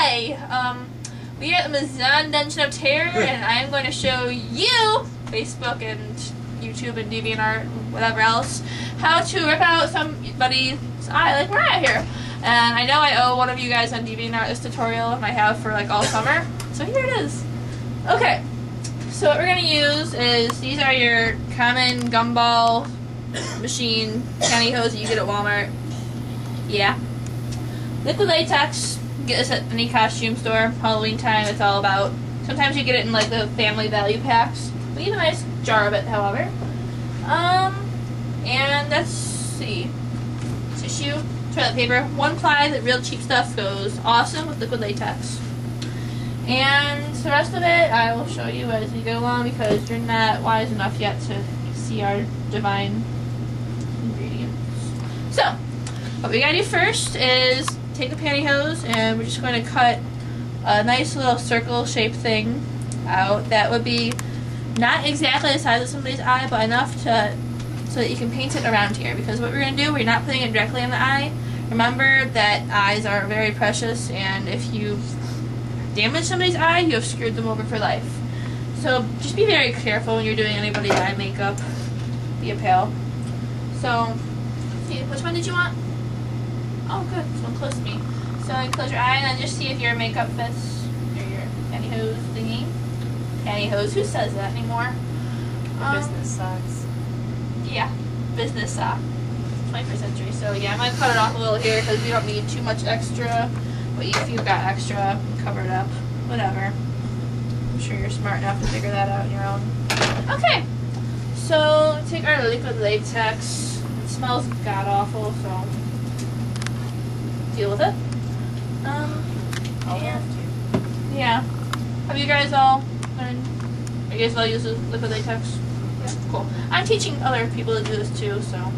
Hi! We are at the Amazon Dungeon of Terror, and I am going to show you, Facebook and YouTube and DeviantArt and whatever else, how to rip out somebody's eye like Mariah here. And I know I owe one of you guys on DeviantArt this tutorial, and I have for like all summer, so here it is. Okay, so what we're going to use is, these are your common gumball machine pantyhose that you get at Walmart. Yeah. Liquid latex, get this at any costume store. Halloween time, it's all about. Sometimes you get it in like the family value packs. Leave a nice jar of it, however. And let's see. Tissue, toilet paper, 1 ply, the real cheap stuff goes awesome with liquid latex. And the rest of it I will show you as we go along because you're not wise enough yet to see our divine ingredients. So, what we gotta do first is take the pantyhose and we're just going to cut a nice little circle shaped thing out that would be not exactly the size of somebody's eye, but enough to so that you can paint it around here. Because what we're going to do, we're not putting it directly in the eye. Remember that eyes are very precious, and if you damage somebody's eye, you have screwed them over for life. So just be very careful when you're doing anybody's eye makeup. Be a pal. So, see, which one did you want? Oh, good. This one close to me. So close your eye and then just see if your makeup fits your pantyhose thingy. Pantyhose. Who says that anymore? Business socks. Yeah, business sock. 21st century. So yeah, I'm gonna cut it off a little here because we don't need too much extra. But if you've got extra, cover it up. Whatever. I'm sure you're smart enough to figure that out on your own. Okay. So take our liquid latex. It smells god awful, so deal with it. I'll have to. Yeah. Have you guys all learned? Are you guys all use liquid latex? Yeah, cool. I'm teaching other people to do this too, so.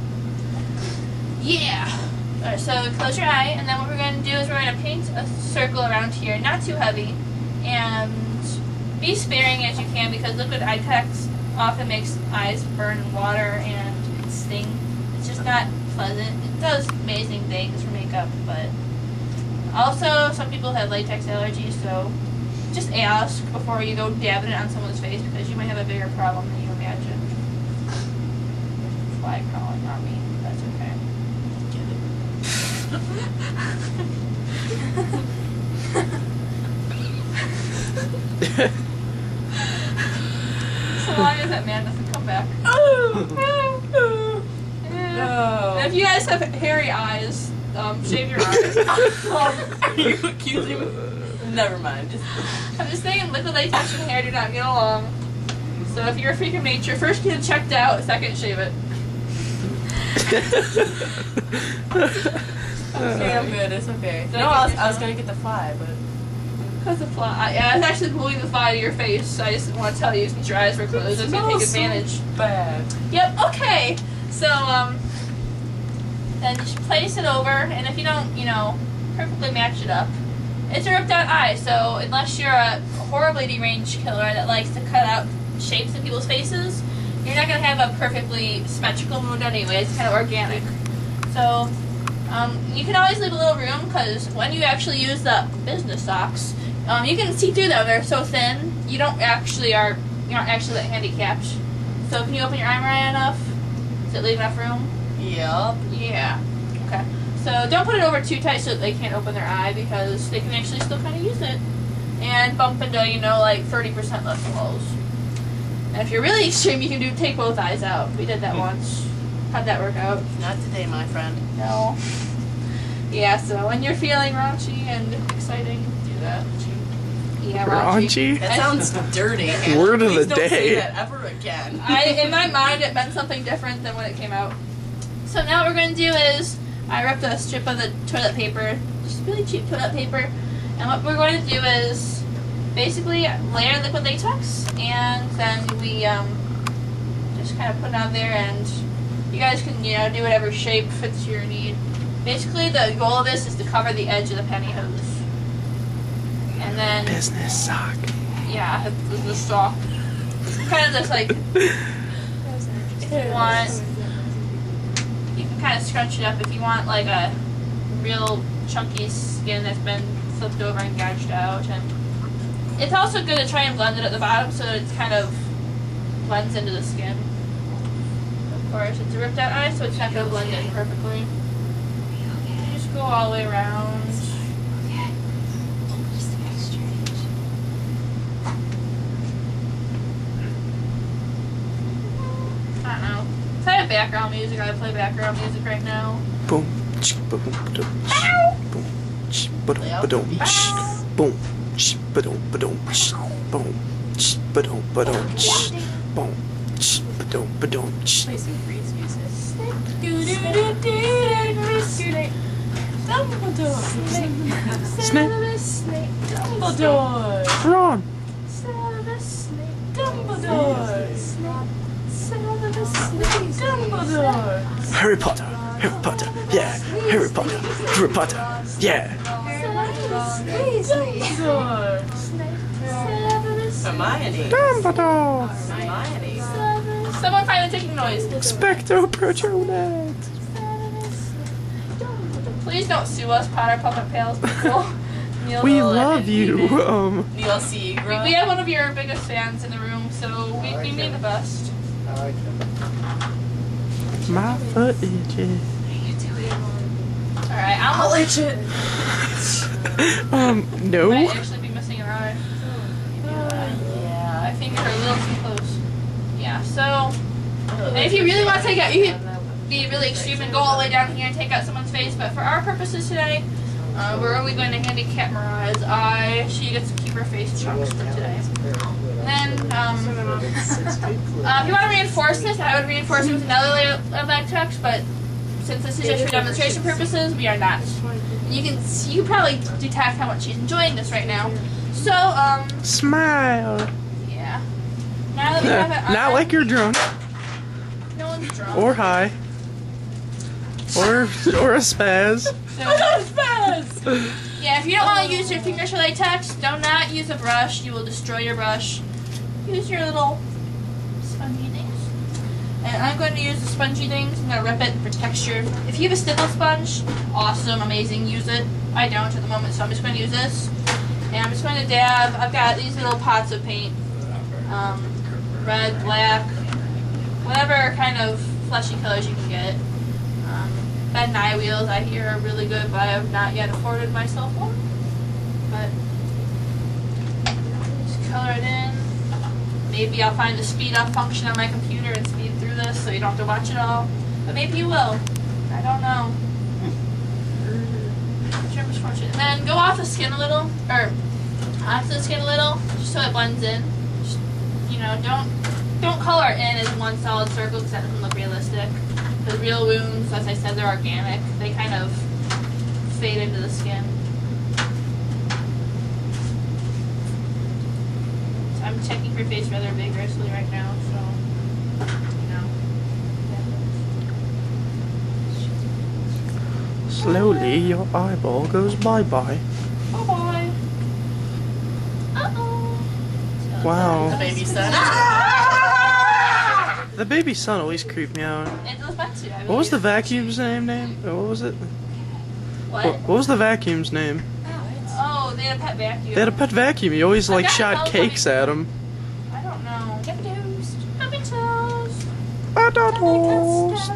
Yeah. Alright, so close your eye, and then what we're going to do is we're going to paint a circle around here, not too heavy, and be sparing as you can because liquid latex often makes eyes burn water and sting. It's just not pleasant. It does amazing things for makeup, but also some people have latex allergies, so just ask before you go dabbing it on someone's face because you might have a bigger problem than you imagine. Fly crawling on me. That's okay. So long as that man doesn't come back. No. And if you guys have hairy eyes, shave your eyes. Are you accusing me? Never mind. I'm just saying liquid latex and hair do not get along. So if you're a freak of nature, first get it checked out, second shave it. Okay, I'm good. It's okay. No, I was gonna get the fly, but Because the fly, yeah, I was actually gluing the fly to your face. I just want to tell you since your eyes were closed, I was gonna take advantage. So bad. Yep. Okay. So then just place it over, and if you don't, perfectly match it up, it's a ripped out eye. So unless you're a horribly deranged killer that likes to cut out shapes in people's faces, you're not gonna have a perfectly symmetrical wound anyway. It's kind of organic. So you can always leave a little room because when you actually use the business socks, you can see through them. They're so thin, you aren't actually that handicapped. So can you open your eye, Mariah, enough? Does it leave enough room? Yep. Yeah. Okay. So don't put it over too tight so that they can't open their eye because they can actually still kind of use it and bump into like 30% less holes. And if you're really extreme, you can take both eyes out. We did that once. How'd that work out? Not today, my friend. No. Yeah, so when you're feeling raunchy and exciting, do that. Yeah, raunchy. That sounds dirty. Word of the Please don't day. say that ever again. In my mind, it meant something different than when it came out. So now what we're going to do is, I ripped a strip of the toilet paper, just really cheap toilet paper, and what we're going to do is basically layer liquid latex, and then we just kind of put it on there, and you guys can do whatever shape fits your need. Basically, the goal of this is to cover the edge of the pantyhose. And then Business sock. yeah, the sock. Kind of just like if you want, you can kind of scrunch it up if you want like a real chunky skin that's been flipped over and gouged out. And it's also good to try and blend it at the bottom so that it kind of blends into the skin. Of course, it's a ripped out eye, so it's not going to blend in perfectly. You just go all the way around. I don't know. If I have background music, I play background music right now. Boom. Boom. Boom. Boom. Boom. Boom. Play some freeze music. Snake. Dumbledore. Ron. Dumbledore. Dumbledore. Harry Potter. Harry Potter. Yeah. Harry Potter. Harry Potter. Yeah. Dumbledore. Hermione. Dumbledore. Hermione. Someone find the ticking noise. Spectro Protonite. Please don't sue us, Potter Puppet Pals people. Neil We will love edit. you. Neil Seagra. We have one of your biggest fans in the room, so we mean the best. My foot itches. Alright, I'll itch it. No. Might actually be missing an eye. Yeah. I think you're a little too close. Yeah, so, and if you really want to take out, you can be really extreme and go all the way down here and take out someone's face, but for our purposes today, we're only going to handicap Mariah's eye. She gets to keep her face chunks for today. And then, if you want to reinforce this, I would reinforce it with another layer of latex, but since this is just for demonstration purposes, we are not. You can probably detect how much she's enjoying this right now. So, Smile. yeah. Now that we have it on, Not like you're drunk no one's drunk. or high or a spaz. Yeah, if you don't want to use your fingers for latex, do not use a brush. You will destroy your brush. Use your little spongy things. And I'm going to use the spongy things. I'm going to rip it for texture. If you have a stipple sponge, awesome, amazing, use it. I don't at the moment, so I'm just going to use this. And I'm just going to dab. I've got these little pots of paint. Red, black, whatever kind of fleshy colors you can get. Ben Nye wheels I hear are really good, but I have not yet afforded myself one. But just color it in. Maybe I'll find the speed up function on my computer and speed through this so you don't have to watch it all. But maybe you will. I don't know. And then go off the skin a little, or onto the skin a little, just so it blends in. Just, you know, don't color it in as one solid circle because that doesn't look realistic. The real wounds, as I said, they're organic. They kind of fade into the skin. So I'm checking her face rather vigorously right now, so, you know. Slowly, your eyeball goes bye-bye. Bye-bye. Uh-oh. Wow. The baby son. The baby son always creeped me out. It was meant to, I What was the believe. vacuum's name? What was it? What? What was the vacuum's name? Oh, they had a pet vacuum. They had a pet vacuum. He always like got shot Teletubbies. cakes at him. I don't know. Get toast. Puppy toast. Toast.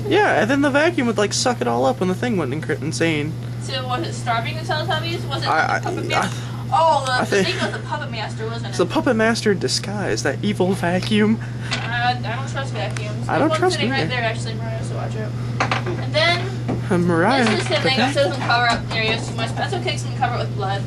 Yeah, and then the vacuum would like suck it all up when the thing went insane. So was it starving the Teletubbies? Was it I- the Puppet I- Master? Oh, I the think- thing was the Puppet Master, wasn't it? It's the puppet master in disguise, that evil vacuum. I don't trust vacuums. I don't There's one trust sitting me right either. there, actually, Mariah, so watch out. And then, Mariah. this is the the thing, so it vacuum. doesn't cover up areas too much, but that's okay because you can cover it with blood.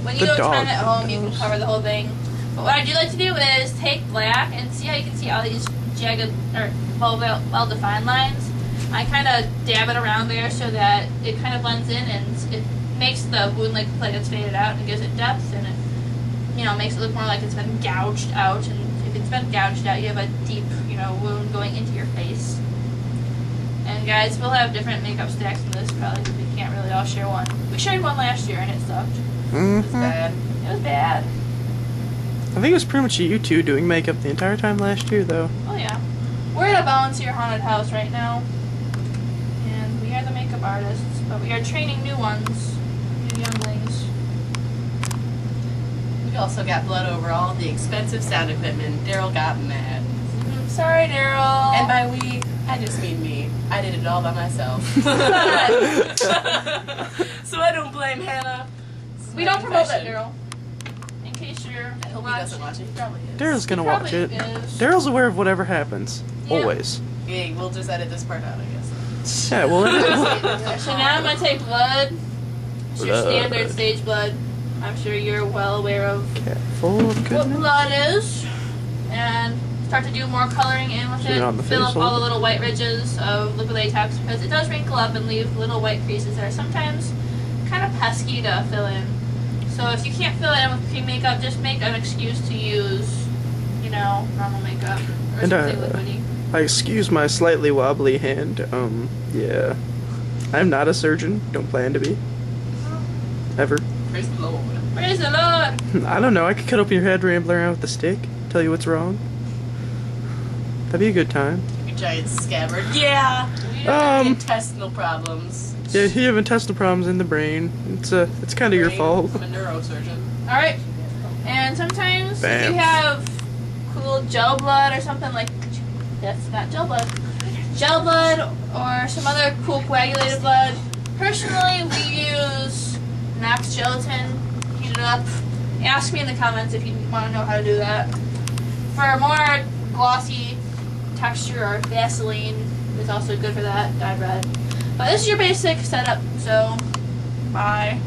When you The go dog time at home, you can knows. cover the whole thing. But what I do like to do is take black and see how you can see all these jagged, or well-defined lines. I kind of dab it around there so that it kind of blends in and it makes the wound like it's faded out and gives it depth, and it, you know, makes it look more like it's been gouged out. And if it's been gouged out, you have a deep, you know, wound going into your face. And guys, we'll have different makeup stacks in this probably because we can't really all share one. We shared one last year and it sucked. It's Mhm. bad. It was bad. I think it was pretty much you two doing makeup the entire time last year, though. Oh yeah. We're at a volunteer haunted house right now. And we are the makeup artists, But we are training new ones, new younglings. We also got blood over all the expensive sound equipment. Daryl got mad. Sorry, Daryl. And by we, I just mean me. I did it all by myself. So I don't blame Hannah. We don't promote that, Daryl. In case you're I hope he doesn't watch it. He probably is. Daryl's gonna watch Probably it. is. Daryl's aware of whatever happens. Yeah. Always. Yeah, we'll just edit this part out, I guess. Yeah, well, So now I'm gonna take blood. It's your Blood. standard stage blood. I'm sure you're well aware of full of what goodness. blood is. And start to do more coloring in with Should it. be on the Fill face up all hole. the little white ridges of liquid latex because it does wrinkle up and leave little white creases that are sometimes kind of pesky to fill in. So if you can't fill it in with cream makeup, just make an excuse to use, you know, normal makeup or And, something liquidy. I excuse my slightly wobbly hand. Yeah. I'm not a surgeon. Don't plan to be. Ever. Praise the Lord. Praise the Lord! I don't know. I could cut open your head, ramble around with a stick, tell you what's wrong. That'd be a good time. You giant scabbard. Yeah. Intestinal problems. Yeah, you have intestinal problems in the brain. It's kind of your fault. I'm a neurosurgeon. Alright. And sometimes if Bam. you have cool gel blood or something like... That's not gel blood. Gel blood or some other cool coagulated blood. Personally, we use Max Gelatin. Heat it up. Ask me in the comments if you want to know how to do that. For a more glossy texture, or Vaseline is also good for that. Dyed red. But this is your basic setup, so bye.